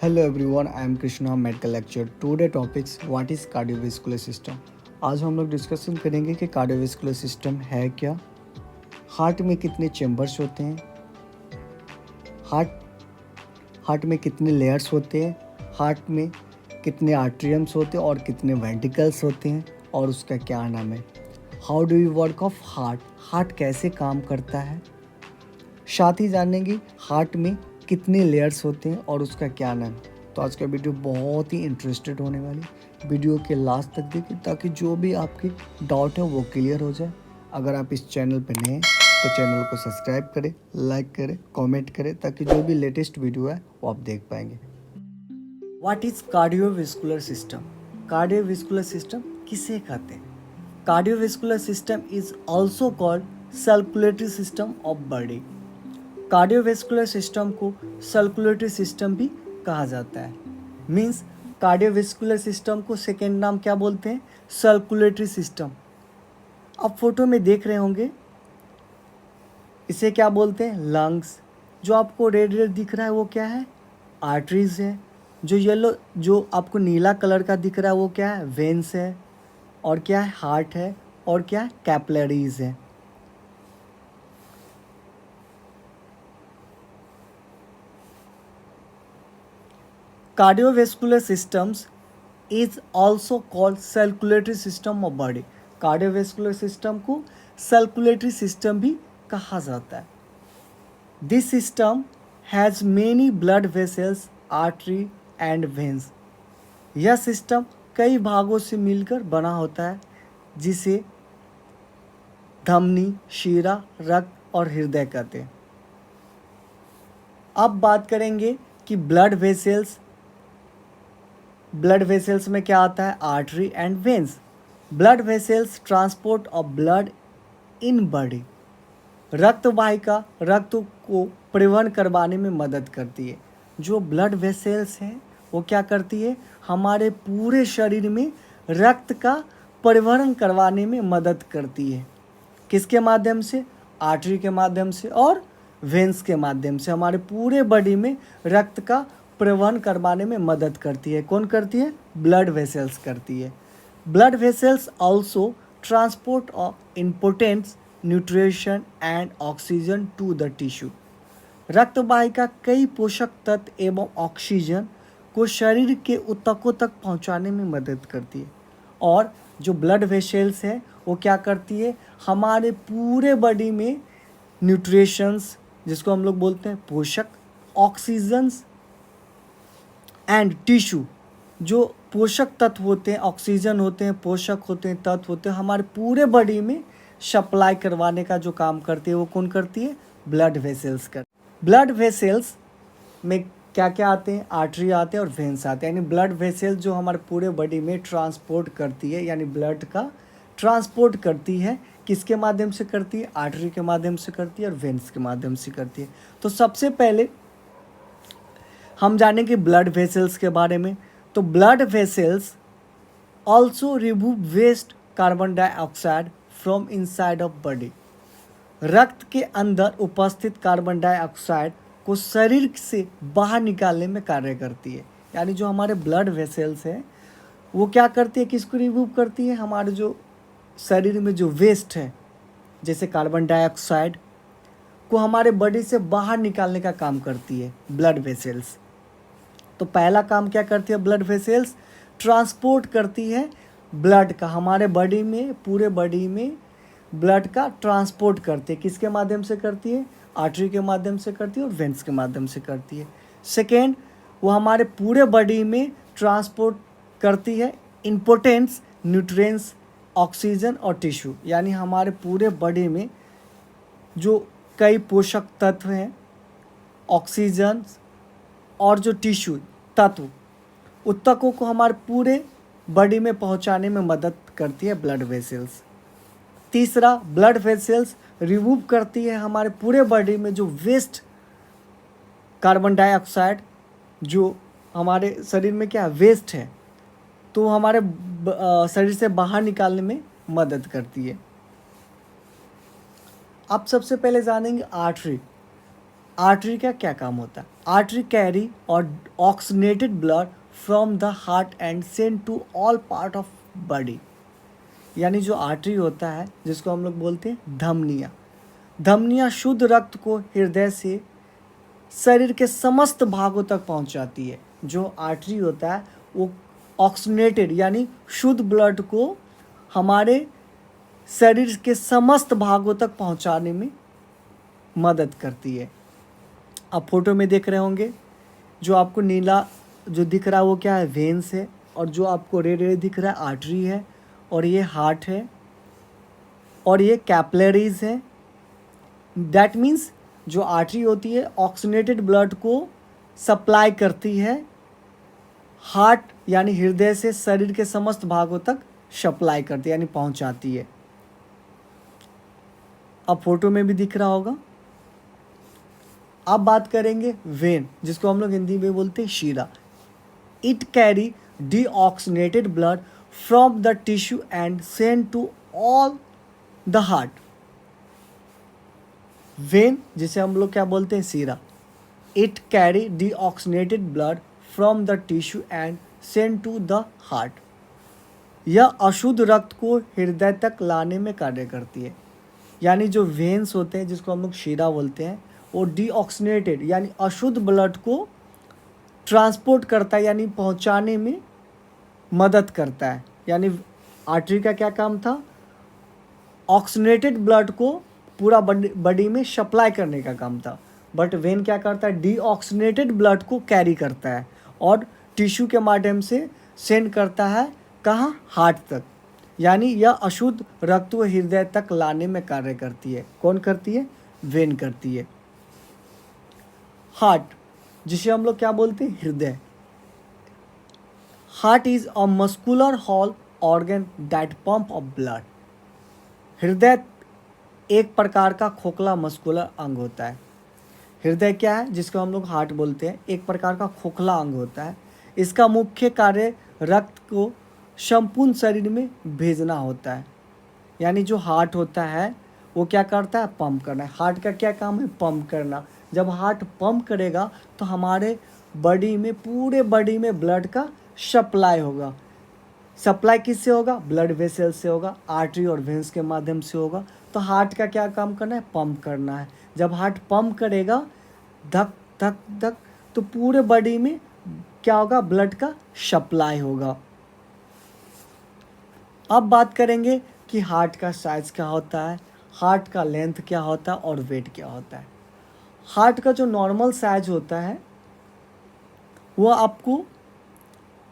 Hello everyone, I am Krishna, medical lecture. Today topics what is cardiovascular system. आज हम लोग discussion करेंगे कि कार्डियोवैस्कुलर सिस्टम है क्या, हार्ट में कितने चैम्बर्स होते हैं, हार्ट में कितने लेयर्स होते हैं, हार्ट में कितने आर्टरियम्स होते हैं और कितने वेंट्रिकल्स होते हैं और उसका क्या नाम है। How do you work of heart कैसे काम करता है। साथ ही जानेंगे हार्ट में कितने लेयर्स होते हैं और उसका क्या नाम है। तो आज का वीडियो बहुत ही इंटरेस्टेड होने वाली, वीडियो के लास्ट तक देखिए ताकि जो भी आपके डाउट है वो क्लियर हो जाए। अगर आप इस चैनल पर नए हैं तो चैनल को सब्सक्राइब करें, लाइक करें, कमेंट करें ताकि जो भी लेटेस्ट वीडियो है वो आप देख पाएंगे। What is cardiovascular system. Cardiovascular system किसे कहते हैं? Cardiovascular system is also called circulatory system of body. Cardiovascular system को सर्कुलेटरी सिस्टम भी कहा जाता है। मीन्स कार्डियोवैस्कुलर सिस्टम को सेकेंड नाम क्या बोलते हैं? Circulatory system. आप फोटो में देख रहे होंगे, इसे क्या बोलते हैं? लंग्स। जो आपको रेड रेड दिख रहा है वो क्या है? आर्टरीज है। जो आपको नीला कलर का दिख रहा है वो क्या है? वेन्स है। और क्या है? हार्ट है। और क्या है? कैपिलरीज है। Cardiovascular systems is also called circulatory system of body. Cardiovascular system को circulatory system भी कहा जाता है। This system has many blood vessels, artery and veins. यह सिस्टम कई भागों से मिलकर बना होता है जिसे धमनी, शिरा, रक्त और हृदय कहते हैं। अब बात करेंगे कि ब्लड वेसल्स में क्या आता है? Artery and veins. Blood vessels transport of blood in body. रक्त वाहिका रक्त को परिवहन करवाने में मदद करती है। जो ब्लड वेसल्स हैं वो क्या करती है? हमारे पूरे शरीर में रक्त का परिवहन करवाने में मदद करती है। किसके माध्यम से? आर्टरी के माध्यम से और वेन्स के माध्यम से हमारे पूरे बॉडी में रक्त का परिवहन करवाने में मदद करती है। कौन करती है? ब्लड वेसल्स करती है। Blood vessels also transport of importants nutrition and oxygen to the tissue. रक्त वाहिका कई पोषक तत्व एवं ऑक्सीजन को शरीर के ऊतकों तक पहुंचाने में मदद करती है। और जो ब्लड वेसल्स है वो क्या करती है? हमारे पूरे बॉडी में न्यूट्रिशंस, जिसको हम लोग बोलते हैं पोषक, ऑक्सीजन्स एंड टिश्यू, जो पोषक तत्व होते हैं, ऑक्सीजन होते हैं, पोषक होते हैं, तत्व होते हैं, हमारे पूरे बॉडी में सप्लाई करवाने का जो काम करती है वो कौन करती है? ब्लड वेसल्स कर। ब्लड वेसल्स में क्या क्या आते हैं? आर्टरी आते हैं और वेन्स आते हैं। यानी ब्लड वेसल्स जो हमारे पूरे बॉडी में ट्रांसपोर्ट करती है, यानी ब्लड का ट्रांसपोर्ट करती है। किसके माध्यम से करती है? आर्टरी के माध्यम से करती है और वेन्स के माध्यम से करती है। तो सबसे पहले हम जानेंगे ब्लड वेसल्स के बारे में। तो blood vessels also remove waste carbon dioxide from inside of body. रक्त के अंदर उपस्थित कार्बन डाइऑक्साइड को शरीर से बाहर निकालने में कार्य करती है। यानी जो हमारे ब्लड वेसल्स हैं वो क्या करती है? किसको रिमूव करती है? हमारे जो शरीर में जो वेस्ट है, जैसे कार्बन डाइऑक्साइड, को हमारे बॉडी से बाहर निकालने का काम करती है ब्लड वेसल्स। तो पहला काम क्या करती है ब्लड वेसल्स? ट्रांसपोर्ट करती है ब्लड का। हमारे बॉडी में, पूरे बॉडी में ब्लड का ट्रांसपोर्ट करती है। किसके माध्यम से करती है? आर्टरी के माध्यम से करती है और वेन्स के माध्यम से करती है। सेकेंड, वो हमारे पूरे बॉडी में ट्रांसपोर्ट करती है इम्पोर्टेंट्स, न्यूट्रिएंट्स, ऑक्सीजन और टिश्यू। यानी हमारे पूरे बॉडी में जो कई पोषक तत्व हैं, ऑक्सीजन और जो टिश्यू तत्व, ऊतकों को हमारे पूरे बॉडी में पहुंचाने में मदद करती है ब्लड वेसल्स। तीसरा, ब्लड वेसल्स रिमूव करती है हमारे पूरे बॉडी में जो वेस्ट कार्बन डाइऑक्साइड, जो हमारे शरीर में क्या वेस्ट है, तो हमारे शरीर से बाहर निकालने में मदद करती है। अब सबसे पहले जानेंगे आर्टरी। आर्टरी का क्या काम होता है? आर्टरी कैरी और oxygenated blood from the heart and send to all part of body. यानी जो आर्टरी होता है, जिसको हम लोग बोलते हैं धमनियाँ, धमनियाँ शुद्ध रक्त को हृदय से शरीर के समस्त भागों तक पहुंचाती है। जो आर्टरी होता है वो ऑक्सीनेटेड यानी शुद्ध ब्लड को हमारे शरीर के समस्त भागों तक पहुंचाने में मदद करती है। आप फोटो में देख रहे होंगे, जो आपको नीला जो दिख रहा है वो क्या है? वेन्स है। और जो आपको रेड रेड दिख रहा है आर्टरी है। और ये हार्ट है और ये कैपिलरीज है। दैट मीन्स जो आर्टरी होती है ऑक्सीनेटेड ब्लड को सप्लाई करती है, हार्ट यानी हृदय से शरीर के समस्त भागों तक सप्लाई करती है यानी पहुंचाती है। अब फोटो में भी दिख रहा होगा। अब बात करेंगे वेन, जिसको हम लोग हिंदी में बोलते हैं शीरा। It carry deoxygenated blood from the tissue and send to all the heart. Vein जिसे हम लोग क्या बोलते हैं? शीरा। It carry deoxygenated blood from the tissue and send to the heart. यह अशुद्ध रक्त को हृदय तक लाने में कार्य करती है। यानी जो वेन्स होते हैं, जिसको हम लोग शीरा बोलते हैं, वो डीऑक्सीनेटेड यानी अशुद्ध ब्लड को ट्रांसपोर्ट करता है यानी पहुंचाने में मदद करता है। यानी आर्टरी का क्या काम था? ऑक्सीनेटेड ब्लड को पूरा बॉडी में सप्लाई करने का काम था। बट वेन क्या करता है? डीऑक्सीनेटेड ब्लड को कैरी करता है और टिश्यू के माध्यम से सेंड करता है कहाँ? हार्ट तक। यानी यह अशुद्ध रक्त को हृदय तक लाने में कार्य करती है। कौन करती है? वेन करती है। हार्ट जिसे हम लोग क्या बोलते हैं? हृदय। Heart is a muscular hall organ that pump of blood. हृदय एक प्रकार का खोखला मस्कुलर अंग होता है। हृदय क्या है? जिसको हम लोग हार्ट बोलते हैं, एक प्रकार का खोखला अंग होता है। इसका मुख्य कार्य रक्त को संपूर्ण शरीर में भेजना होता है। यानी जो हार्ट होता है वो क्या करता है? पंप करना है। हार्ट का क्या काम है? पंप करना। जब हार्ट पंप करेगा तो हमारे बॉडी में, पूरे बॉडी में ब्लड का सप्लाई होगा। सप्लाई किससे होगा? ब्लड वेसल से होगा, आर्टरी और वेंस के माध्यम से होगा। तो हार्ट का क्या काम करना है? पंप करना है। जब हार्ट पंप करेगा धक धक धक, तो पूरे बॉडी में क्या होगा? ब्लड का सप्लाई होगा। अब बात करेंगे कि हार्ट का साइज क्या होता है, हार्ट का लेंथ क्या होता है और वेट क्या होता है। हार्ट का जो नॉर्मल साइज होता है वो आपको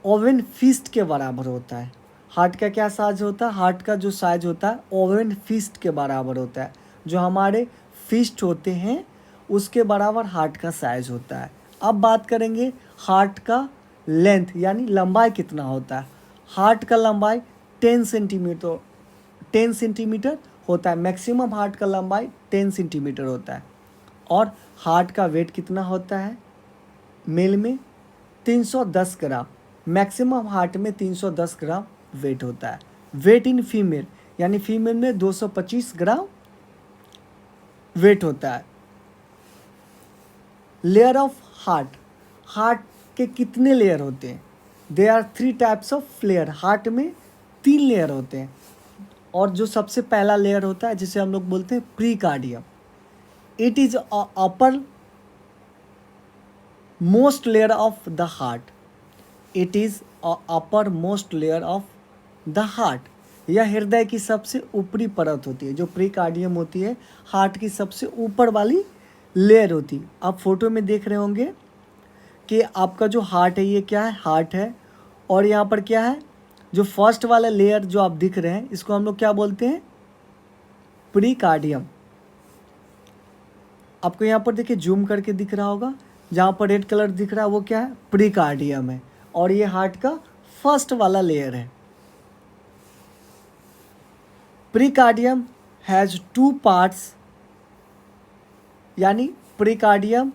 ओवन फिस्ट के बराबर होता है। हार्ट का क्या साइज होता है? हार्ट का जो साइज होता है ओवन फिस्ट के बराबर होता है। जो हमारे फिस्ट होते हैं उसके बराबर हार्ट का साइज होता है। अब बात करेंगे हार्ट का लेंथ यानी लंबाई कितना होता है। हार्ट का लंबाई 10 सेंटीमीटर होता है। मैक्सिमम हार्ट का लंबाई 10 सेंटीमीटर होता है। और हार्ट का वेट कितना होता है? मेल में 310 ग्राम। मैक्सिमम हार्ट में 310 ग्राम वेट होता है। वेट इन फीमेल यानी फीमेल में 225 ग्राम वेट होता है। लेयर ऑफ हार्ट, हार्ट के कितने लेयर होते हैं? They are 3 types of layer. Heart में 3 लेयर होते हैं। और जो सबसे पहला लेयर होता है जिसे हम लोग बोलते हैं pericardium. It is upper most layer of the heart. It is upper most layer of the heart. यह हृदय की सबसे ऊपरी परत होती है। जो प्रीकार्डियम होती है हार्ट की सबसे ऊपर वाली लेयर होती है। आप फोटो में देख रहे होंगे कि आपका जो हार्ट है ये क्या है? हार्ट है। और यहाँ पर क्या है? जो फर्स्ट वाला लेयर जो आप दिख रहे हैं इसको हम लोग क्या बोलते हैं? प्रीकार्डियम। आपको यहाँ पर देखिए जूम करके दिख रहा होगा, जहाँ पर रेड कलर दिख रहा है वो क्या है? प्रीकार्डियम है। और ये हार्ट का फर्स्ट वाला लेयर है। प्रीकार्डियम हैज़ 2 पार्ट्स। यानी प्रीकार्डियम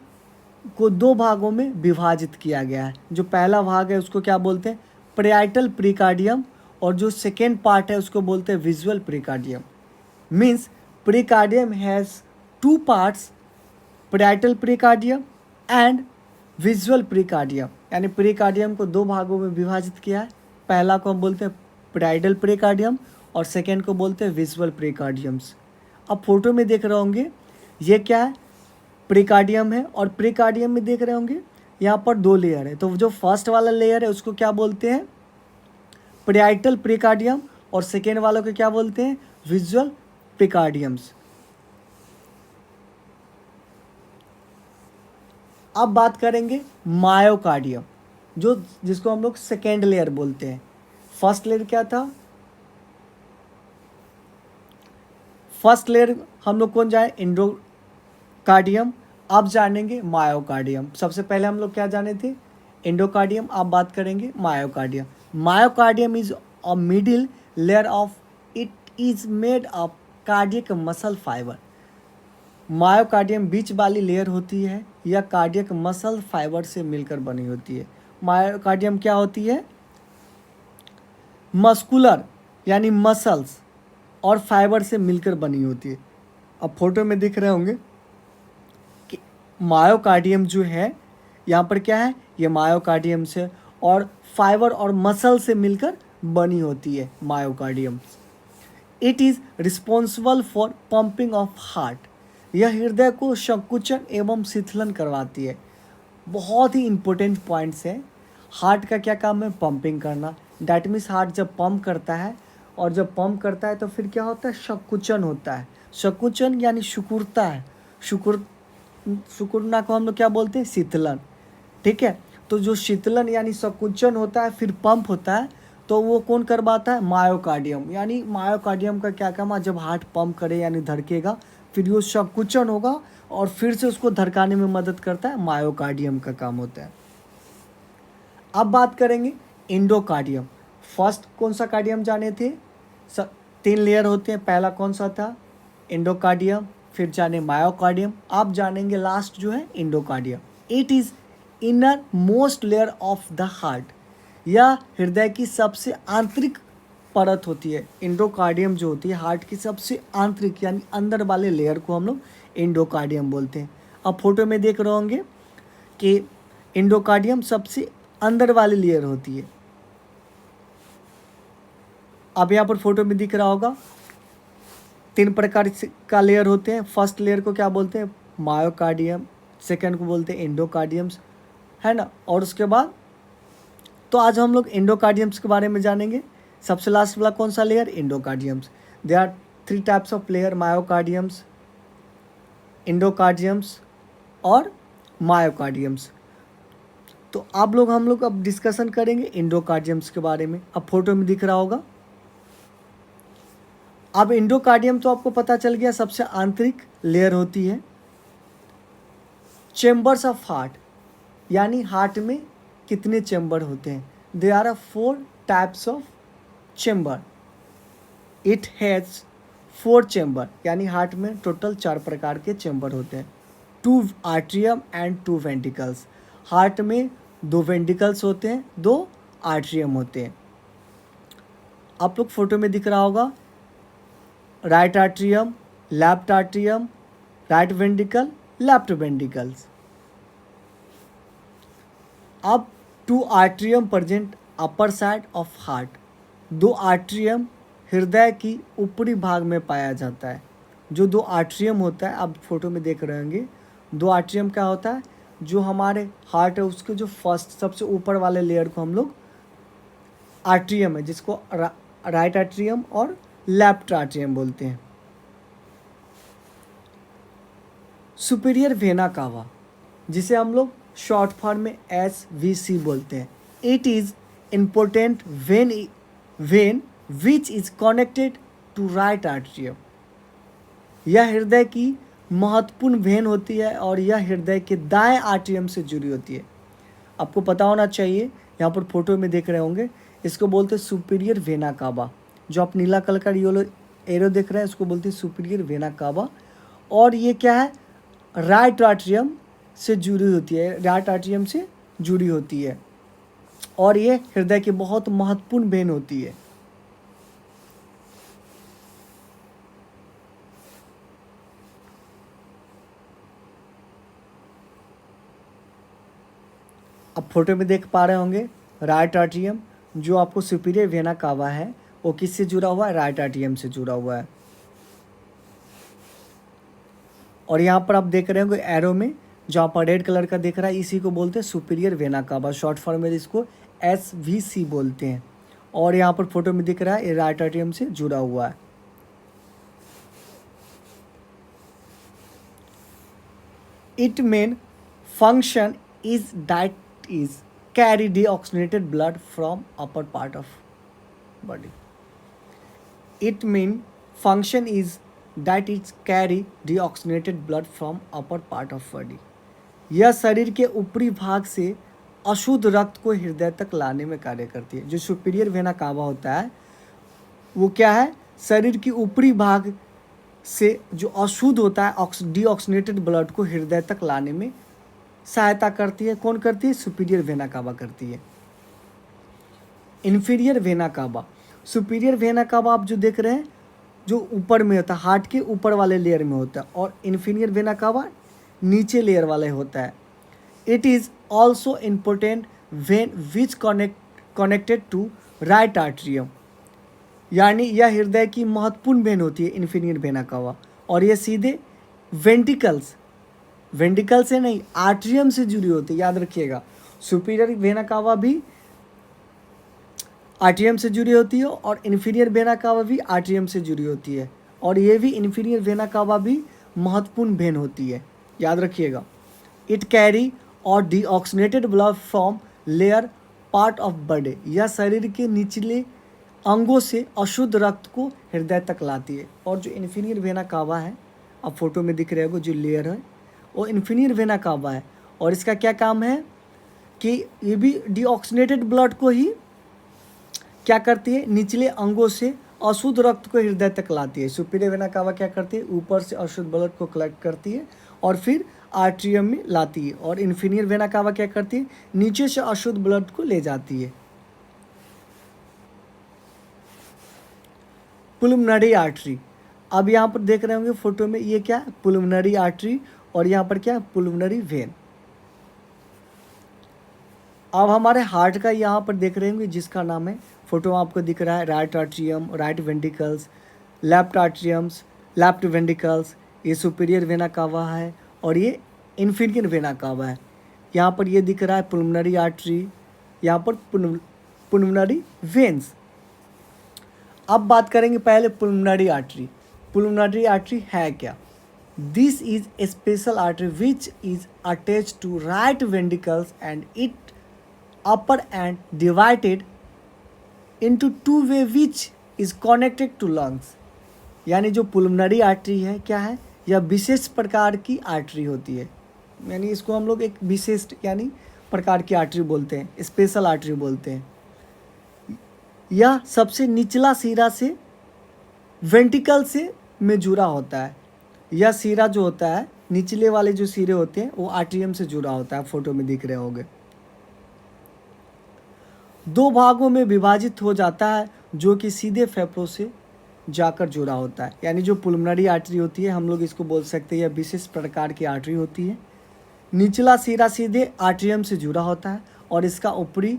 को 2 भागों में विभाजित किया गया है। जो पहला भाग है उसको क्या बोलते हैं? Parietal pericardium. और जो सेकेंड पार्ट है उसको बोलते हैं visceral pericardium. Means pericardium has 2 parts parietal pericardium and visceral pericardium, यानी प्रीकार्डियम को दो भागों में विभाजित किया है। पहला को हम बोलते हैं पैराइटल प्रीकार्डियम और सेकेंड को बोलते हैं विजुअल प्रीकार्डियम्स। अब फोटो में देख रहे होंगे ये क्या है, प्रीकार्डियम है, और प्रीकार्डियम में देख रहे होंगे यहाँ पर दो लेयर है। तो जो फर्स्ट वाला लेयर है उसको क्या बोलते हैं, पैराइटल प्रीकार्डियम, और सेकेंड वालों को क्या बोलते हैं, विजुअल प्रीकार्डियम्स। अब बात करेंगे मायोकार्डियम, जिसको हम लोग सेकेंड लेयर बोलते हैं। फर्स्ट लेयर क्या था, फर्स्ट लेयर हम लोग कौन जाए, एंडोकार्डियम। अब जानेंगे मायोकार्डियम। सबसे पहले हम लोग क्या जाने थे, एंडोकार्डियम। अब बात करेंगे myocardium. Myocardium is a middle layer of, it is made of cardiac muscle fibre. Myocardium बीच वाली लेयर होती है, यह कार्डियक मसल फाइबर से मिलकर बनी होती है। मायोकार्डियम क्या होती है, मस्कुलर यानी मसल्स और फाइबर से मिलकर बनी होती है। अब फोटो में दिख रहे होंगे कि मायोकार्डियम जो है यहाँ पर क्या है, ये मायोकार्डियम से और फाइबर और मसल से मिलकर बनी होती है myocardium. It is responsible for pumping of heart, यह हृदय को संकुचन एवं शिथिलन करवाती है। बहुत ही इंपॉर्टेंट पॉइंट्स है। हार्ट का क्या काम है, पंपिंग करना। डैट मीन्स हार्ट जब पंप करता है, और जब पंप करता है तो फिर क्या होता है, संकुचन होता है। संकुचन यानी सिकुड़ता है, सिकुड़ना को हम लोग क्या बोलते हैं, शीतलन। ठीक है, तो जो शीतलन यानी संकुचन होता है, फिर पंप होता है, तो वो कौन करवाता है, मायोकार्डियम। यानी मायोकार्डियम का क्या काम है, जब हार्ट पंप करे यानी धड़केगा, फिर वो संकुचन होगा और फिर से उसको धड़काने में मदद करता है, मायोकार्डियम का काम होता है। अब बात करेंगे एंडोकार्डियम। फर्स्ट कौन सा कार्डियम जाने थे, 3 लेयर होते हैं। पहला कौन सा था, एंडोकार्डियम, फिर जाने मायोकार्डियम, अब जानेंगे लास्ट जो है endocardium. It is inner most layer of the heart, यह हृदय की सबसे आंतरिक परत होती है। एंडोकार्डियम जो होती है हार्ट की सबसे आंतरिक यानी अंदर वाले लेयर को हम लोग एंडोकार्डियम बोलते हैं। अब फोटो में देख रहे होंगे कि एंडोकार्डियम सबसे अंदर वाली लेयर होती है। अब यहाँ पर फोटो में दिख रहा होगा 3 प्रकार का लेयर होते हैं। फर्स्ट लेयर को क्या बोलते हैं, मायोकार्डियम, सेकंड को बोलते हैं एंडोकार्डियम्स, है ना। और उसके बाद तो आज हम लोग एंडोकार्डियम्स के बारे में जानेंगे। सबसे लास्ट वाला कौन सा layer, endocardiums. They are 3 types of layer, myocardiums, endocardiums और मायोकार्डियम्स। तो आप लोग हम लोग अब डिस्कशन करेंगे एंडोकार्डियम्स के बारे में। अब फोटो में दिख रहा होगा। अब एंडोकार्डियम तो आपको पता चल गया, सबसे आंतरिक लेयर होती है। चेम्बर्स ऑफ हार्ट, यानी हार्ट में कितने चेम्बर होते हैं, they are 4 types of chamber. It has 4 chamber, यानी हार्ट में टोटल 4 प्रकार के चेम्बर होते हैं। 2 आर्ट्रियम एंड 2 वेंटिकल्स, हार्ट में 2 वेंटिकल्स होते हैं, 2 आर्ट्रियम होते हैं। आप लोग फोटो में दिख रहा होगा, right atrium, left atrium, right वेंटिकल, left ventricles. अब 2 atrium present upper side of heart, 2 atrium हृदय की ऊपरी भाग में पाया जाता है। जो 2 आर्ट्रियम होता है, आप फोटो में देख रहे होंगे, 2 आर्ट्रियम क्या होता है, जो हमारे हार्ट है उसके जो फर्स्ट सबसे ऊपर वाले लेयर को हम लोग आर्ट्रियम है, जिसको राइट आर्ट्रियम और लेफ्ट आर्ट्रियम बोलते हैं। सुपीरियर वेना कावा, जिसे हम लोग शॉर्ट फॉर्म में SVC बोलते हैं। It is important vein which is connected to right atrium, यह हृदय की महत्वपूर्ण वेन होती है और यह हृदय के दाएं आर्ट्रियम से जुड़ी होती है। आपको पता होना चाहिए, यहाँ पर फोटो में देख रहे होंगे, इसको बोलते हैं सुपीरियर वेना कावा। जो आप नीला कलर का येलो एरो देख रहे हैं, उसको बोलते हैं सुपीरियर वेना कावा। और ये क्या है, राइट आर्ट्रियम से जुड़ी होती है, राइट आर्ट्रियम से जुड़ी होती है, और ये हृदय की बहुत महत्वपूर्ण वेन होती है। अब फोटो में देख पा रहे होंगे राइट आर्टियम, जो आपको सुपीरियर वेना कावा है वो किससे जुड़ा हुआ है, राइट आर्टियम से जुड़ा हुआ है। और यहाँ पर आप देख रहे होंगे एरो में जहाँ पर रेड कलर का दिख रहा है, इसी को बोलते हैं सुपीरियर वेना कावा, शॉर्ट फॉर्म में इसको SVC बोलते हैं। और यहाँ पर फोटो में दिख रहा है ये राइट आर्टियम से जुड़ा हुआ है। It main function is that is carry deoxygenated blood from upper part of body. It mean function is that it carry deoxygenated blood from upper part of body. यह शरीर के ऊपरी भाग से अशुद्ध रक्त को हृदय तक लाने में कार्य करती है। जो सुपीरियर वेना कावा होता है वो क्या है, शरीर की ऊपरी भाग से जो अशुद्ध होता है डीऑक्सीनेटेड ब्लड को हृदय तक लाने में सहायता करती है। कौन करती है, सुपीरियर वेना कावा करती है। Inferior vena cava, superior vena कावा आप जो देख रहे हैं जो ऊपर में होता है, हार्ट के ऊपर वाले लेयर में होता है, और इन्फीरियर वेना कावा नीचे लेयर वाले होता है। It is also important vein which connected to right atrium, यानी यह हृदय की महत्वपूर्ण वेन होती है इन्फीरियर वेना कावा, और यह सीधे वेंटिकल से नहीं आर्ट्रियम से जुड़ी होती है। याद रखिएगा सुपीरियर वेना कावा भी आर्ट्रियम से जुड़ी होती है और इन्फीरियर वेना कावा भी आर्ट्रियम से जुड़ी होती है, और ये भी इन्फीरियर वेना कावा भी महत्वपूर्ण वेन होती है। याद रखिएगा इट कैरी और deoxygenated blood from layer part of body, यह शरीर के निचले अंगों से अशुद्ध रक्त को हृदय तक लाती है। और जो इन्फीरियर वेना कावा है, अब फोटो में दिख रहे हो जो लेयर है वो इन्फीरियर वेना कावा है, और इसका क्या काम है कि ये भी डीऑक्सीनेटेड ब्लड को ही क्या करती है, निचले अंगों से अशुद्ध रक्त को हृदय तक लाती है। सुपीरियर वेना कावा क्या करती है, ऊपर से अशुद्ध ब्लड को कलेक्ट करती है और फिर आर्ट्रियम में लाती है, और इन्फीरियर वेना कावा क्या करती है, नीचे से अशुद्ध ब्लड को ले जाती है। पुलमनरी आर्टरी, अब यहाँ पर देख रहे होंगे फोटो में ये क्या है, पुलमनरी आर्टरी, और यहाँ पर क्या है, पुलमनरी वेन। अब हमारे हार्ट का यहाँ पर देख रहे होंगे जिसका नाम है, फोटो आपको दिख रहा है right atrium, right ventricles, left atriums, left ventricles, ये सुपीरियर वेना कावा है और ये इन्फीरियर वेना कावा है। यहाँ पर ये दिख रहा है पुलमनरी आर्टरी, यहाँ पर पुलमनरी वेन्स। अब बात करेंगे पहले पुलमनरी आर्टरी। पुलमनरी आर्टरी है क्या, this is a special artery which is attach to right ventricles and it upper and divided into two way which is connected to lungs। यानी जो पुलमनरी आर्टरी है क्या है, यह विशेष प्रकार की आर्टरी होती है, यानी इसको हम लोग एक विशेष यानी प्रकार की आर्टरी बोलते हैं, स्पेशल आर्टरी बोलते हैं। यह सबसे निचला सिरा से वेंटिकल से में जुड़ा होता है। यह सिरा जो होता है, निचले वाले जो सिरे होते हैं वो आर्ट्रियम से जुड़ा होता है, फोटो में दिख रहे होंगे। दो भागों में विभाजित हो जाता है जो कि सीधे फेफड़ों से जाकर जुड़ा होता है। यानी जो पुलमनरी आर्टरी होती है हम लोग इसको बोल सकते हैं यह विशेष प्रकार की आर्टरी होती है। निचला सिरा सीधे आर्ट्रियम से जुड़ा होता है और इसका ऊपरी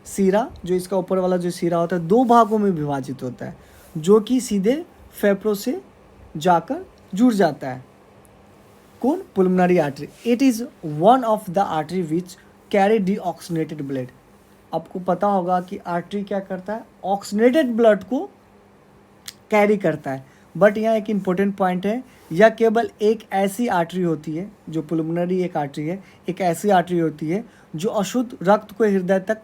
सिरा जो इसका ऊपर वाला जो सिरा होता है दो भागों में विभाजित होता है जो कि सीधे फेफड़ों से जाकर जुड़ जाता है। कौन, pulmonary artery. It is one of the artery which carry deoxygenated blood. आपको पता होगा कि आर्टरी क्या करता है, ऑक्सीनेटेड ब्लड को कैरी करता है। बट यहाँ एक इम्पोर्टेंट पॉइंट है, यह केवल एक ऐसी आर्टरी होती है, जो पुलमनरी एक आर्टरी है, एक ऐसी आर्टरी होती है जो अशुद्ध रक्त को हृदय तक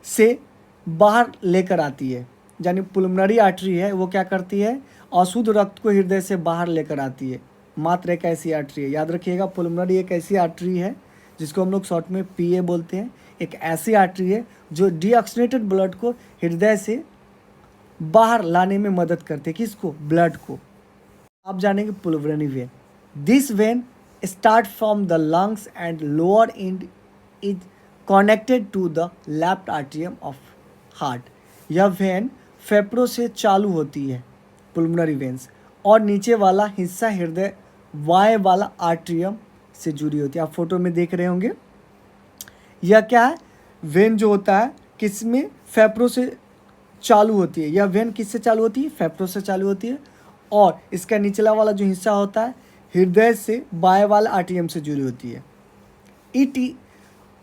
से बाहर लेकर आती है। यानी पुलमनरी आर्टरी है वो क्या करती है, अशुद्ध रक्त को हृदय से बाहर लेकर आती है। मात्र एक ऐसी आर्टरी है, याद रखिएगा पुलमनरी एक ऐसी आर्टरी है जिसको हम लोग शॉर्ट में PA बोलते हैं। एक ऐसी आर्टरी है जो डीऑक्सीनेटेड ब्लड को हृदय से बाहर लाने में मदद करते हैं, किसको, ब्लड को। आप जानेंगे pulmonary vein. This vein start from the lungs and lower end is connected to the left atrium of heart. यह वेन फेफड़ों से चालू होती है, पुलमनरी वेन्स, और नीचे वाला हिस्सा हृदय बाएं वाला आर्ट्रियम से जुड़ी होती है। आप फोटो में देख रहे होंगे यह क्या है, वेन जो होता है किस में, फेफड़ों से चालू होती है। यह वेन किससे चालू होती है, फेफड़ों से चालू होती है। और इसका निचला वाला जो हिस्सा होता है हृदय से बाएं वाला आर्टरियम से जुड़ी होती है।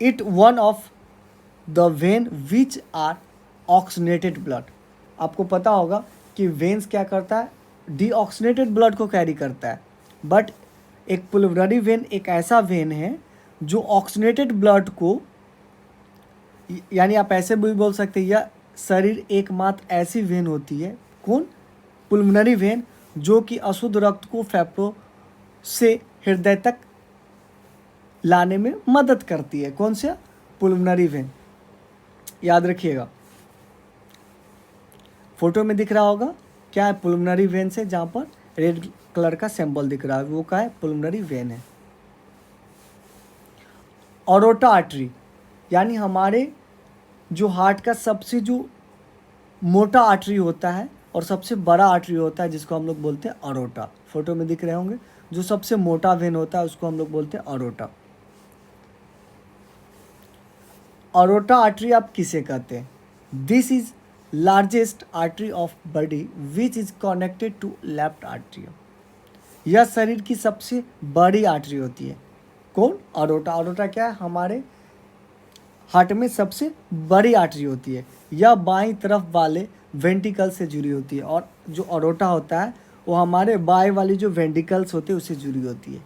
It one of the vein which are oxygenated blood. आपको पता होगा कि वेन्स क्या करता है, डीऑक्सीनेटेड ब्लड को कैरी करता है। बट एक पुलमोनरी वेन एक ऐसा वेन है जो ऑक्सीनेटेड ब्लड को, यानी आप ऐसे भी बोल सकते हैं यह शरीर एकमात्र ऐसी वेन होती है, कौन, पुलमोनरी वेन, जो कि अशुद्ध रक्त को फेफड़ों से हृदय तक लाने में मदद करती है। कौन सा, पुलमोनरी वेन। याद रखिएगा, फोटो में दिख रहा होगा क्या है, पुलमोनरी वेन से, जहाँ पर रेड कलर का सिंबल दिख रहा है वो क्या है, पुलमोनरी वेन है। ऑरोटा आर्टरी, यानी हमारे जो हार्ट का सबसे जो मोटा आर्टरी होता है और सबसे बड़ा आर्टरी होता है जिसको हम लोग बोलते हैं ऑरोटा। फोटो में दिख रहे होंगे, जो सबसे मोटा वेन होता है उसको हम लोग बोलते हैं ऑरोटा। ऑरोटा आर्टरी आप किसे कहते हैं, this is largest artery of body which is connected to left atrium. यह शरीर की सबसे बड़ी आर्टरी होती है, कौन, ऑरोटा। ऑरोटा क्या है, हमारे हार्ट में सबसे बड़ी आर्टरी होती है। यह बाईं तरफ वाले वेंट्रिकल से जुड़ी होती है, और जो ऑरोटा होता है वो हमारे बाएं वाली जो वेंट्रिकल्स होते हैं उससे जुड़ी होती है।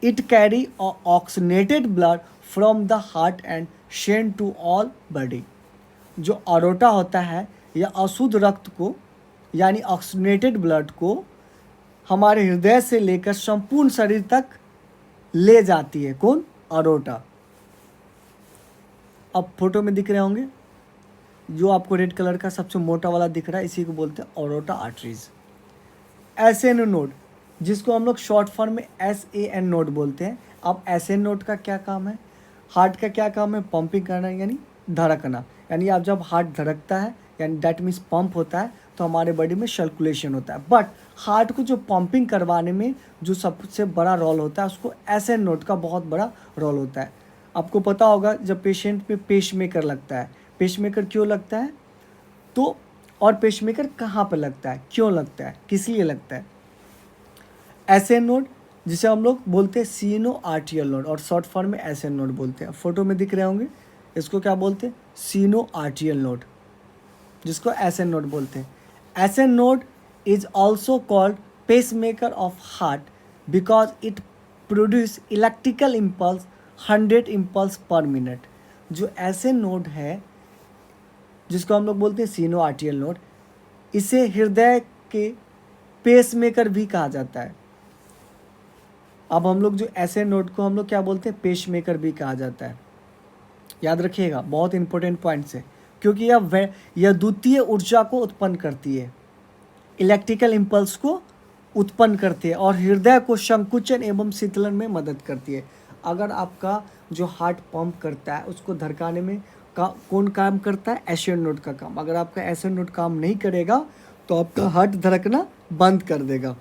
It carry oxygenated blood from the heart and send to all body. जो ऑरोटा होता है यह अशुद्ध रक्त को, यानी ऑक्सीनेटेड ब्लड को हमारे हृदय से लेकर संपूर्ण शरीर तक ले जाती है, कौन, ऑरोटा। अब फोटो में दिख रहे होंगे जो आपको रेड कलर का सबसे मोटा वाला दिख रहा है, इसी को बोलते हैं ऑरोटा आर्टरीज। एसएन नोड, जिसको हम लोग शॉर्ट फॉर्म में SAN नोड बोलते हैं। अब SN नोड का क्या काम है, हार्ट का क्या काम है, पंपिंग करना, यानी धड़कना। यानी आप जब हार्ट धड़कता है यानी डैट मीन्स पंप होता है, तो हमारे बॉडी में सर्कुलेशन होता है। बट हार्ट को जो पंपिंग करवाने में जो सबसे बड़ा रोल होता है उसको SN नोड का बहुत बड़ा रोल होता है। आपको पता होगा जब पेशेंट पे पेसमेकर लगता है, पेसमेकर क्यों लगता है, तो और पेसमेकर कहाँ पे लगता है, क्यों लगता है, किस लिए लगता है। SN नोड जिसे हम लोग बोलते हैं सीनो आर्टियल नोड, और शॉर्ट फॉर्म में SN नोड बोलते हैं। फोटो में दिख रहे होंगे, इसको क्या बोलते हैं, सीनो आर्टियल नोड, जिसको SN नोड बोलते हैं। SN node is also called pacemaker of heart because it produce electrical impulse 100 impulse पर मिनट। जो SN नोड है जिसको हम लोग बोलते हैं सीनो आर्टियल नोड, इसे हृदय के पेसमेकर भी कहा जाता है। अब हम लोग जो SN नोड को हम लोग क्या बोलते हैं, पेसमेकर भी कहा जाता है। याद रखिएगा, बहुत इंपॉर्टेंट पॉइंट्स है, क्योंकि यह द्वितीय ऊर्जा को उत्पन्न करती है, इलेक्ट्रिकल इम्पल्स को उत्पन्न करती है, और हृदय को संकुचन एवं शीतलन में मदद करती है। अगर आपका जो हार्ट पंप करता है उसको धड़काने में कौन काम करता है, SN नोड का काम। अगर आपका SN नोड काम नहीं करेगा तो आपका हार्ट धड़कना बंद कर देगा।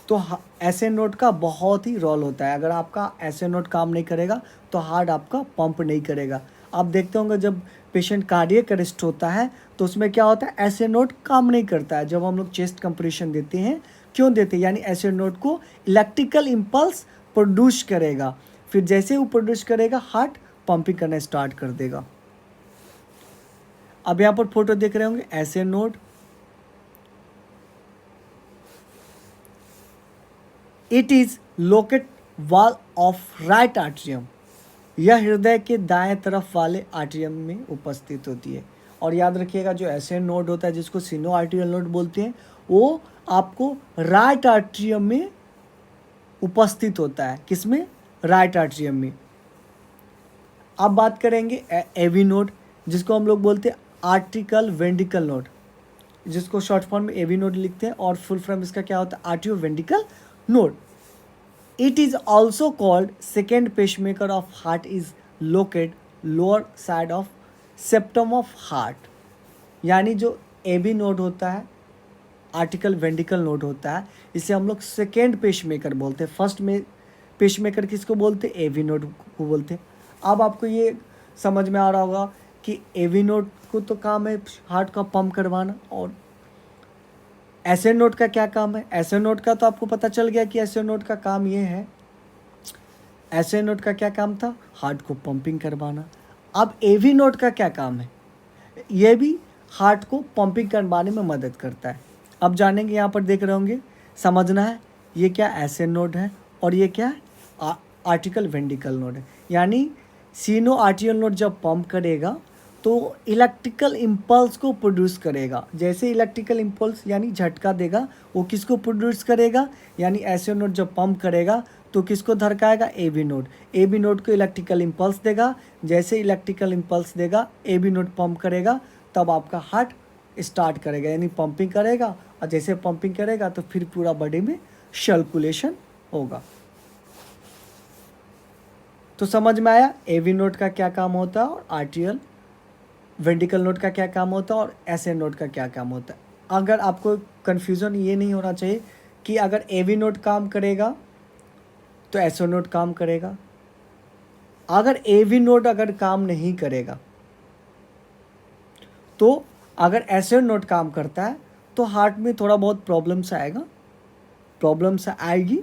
तो SN नोड का बहुत ही रोल होता है। अगर आपका SN नोड काम नहीं करेगा तो हार्ट आपका पंप नहीं करेगा। आप देखते होंगे जब पेशेंट कार्डियक अरेस्ट होता है तो उसमें क्या होता है, SN नोड काम नहीं करता है। जब हम लोग चेस्ट कंप्रेशन देते हैं, क्यों देते हैं, यानी SN नोड को इलेक्ट्रिकल इम्पल्स प्रोड्यूस करेगा, फिर जैसे वो प्रोड्यूस करेगा हार्ट पंपिंग करना स्टार्ट कर देगा। अब यहाँ पर फोटो देख रहे होंगे SN node, it is locate wall of right atrium. यह हृदय के दाएं तरफ वाले आर्टरियम में उपस्थित होती है। और याद रखिएगा जो SN नोड होता है जिसको सीनो आर्टियल नोड बोलते हैं, वो आपको राइट आर्टरियम में उपस्थित होता है। किसमें, राइट आर्टरियम में। अब बात करेंगे AV नोड, जिसको हम लोग बोलते हैं आर्टिकल वेंट्रिकल नोड, जिसको शॉर्ट फॉर्म में AV नोड लिखते हैं, और फुल फॉर्म इसका क्या होता है, RTO ventricle node. It is also called second pacemaker of heart, is locate lower side of septum of heart. यानी जो AV नोड होता है, आर्टिकल वेंट्रिकल नोड होता है, इसे हम लोग सेकेंड पेसमेकर बोलते हैं। फर्स्ट में पेसमेकर किसको बोलते हैं? एवी नोड को बोलते हैं। अब आपको ये समझ में आ रहा होगा कि एवी नोड को तो काम है हार्ट का पंप करवाना, और एसए नोड का क्या काम है? एसए नोड का तो आपको पता चल गया कि एसए नोड का काम ये है। एसए नोड का क्या काम था? हार्ट को पंपिंग करवाना। अब एवी नोड का क्या काम है? ये भी हार्ट को पंपिंग करवाने में मदद करता है। अब जानेंगे, यहाँ पर देख रहे होंगे, समझना है ये क्या एसए नोड है और ये क्या है आर्टिकल वेंट्रिकल नोड है। यानी सीनो आर्टियल नोड जब पंप करेगा तो इलेक्ट्रिकल इम्पल्स को प्रोड्यूस करेगा। जैसे इलेक्ट्रिकल इम्पल्स यानी झटका देगा, वो किसको प्रोड्यूस करेगा? यानी एसए नोड जब पंप करेगा तो किसको धड़काएगा? AV node. एबी नोड को इलेक्ट्रिकल इम्पल्स देगा। जैसे इलेक्ट्रिकल इम्पल्स देगा, एबी नोड पंप करेगा, तब आपका हार्ट स्टार्ट करेगा, यानी पंपिंग करेगा। और जैसे पंपिंग करेगा तो फिर पूरा बॉडी में सर्कुलेशन होगा। तो समझ में आया एवी नोड का क्या काम होता है और आर्टियल वेंट्रिकल नोड का क्या काम होता है और एसए नोड का क्या काम होता है। अगर आपको कन्फ्यूज़न ये नहीं होना चाहिए कि अगर एवी नोड काम करेगा तो एसओ नोड काम करेगा। अगर एवी नोड अगर काम नहीं करेगा तो अगर एसओ नोड काम करता है तो हार्ट में थोड़ा बहुत प्रॉब्लम्स आएगी।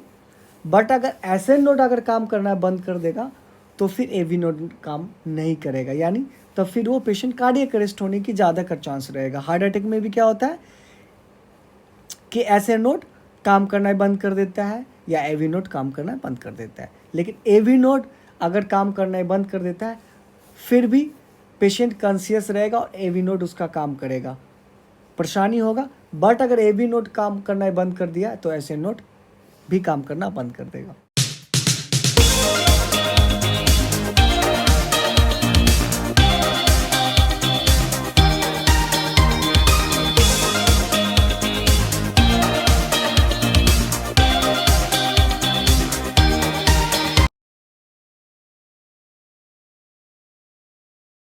बट अगर एसए नोड अगर काम करना बंद कर देगा तो फिर एवी नोड काम नहीं करेगा, यानी तब फिर वो पेशेंट कार्डियक अरेस्ट होने की ज़्यादा का चांस रहेगा। हार्ट अटैक में भी क्या होता है कि एसए नोड काम करना बंद कर देता है या एवी नोड काम करना बंद कर देता है। लेकिन एवी नोड अगर काम करना बंद कर देता है फिर भी पेशेंट कॉन्शियस रहेगा और एवी नोड उसका काम करेगा, परेशानी होगा। बट अगर एवी नोड काम करना बंद कर दिया तो एसए नोड भी काम करना बंद कर देगा।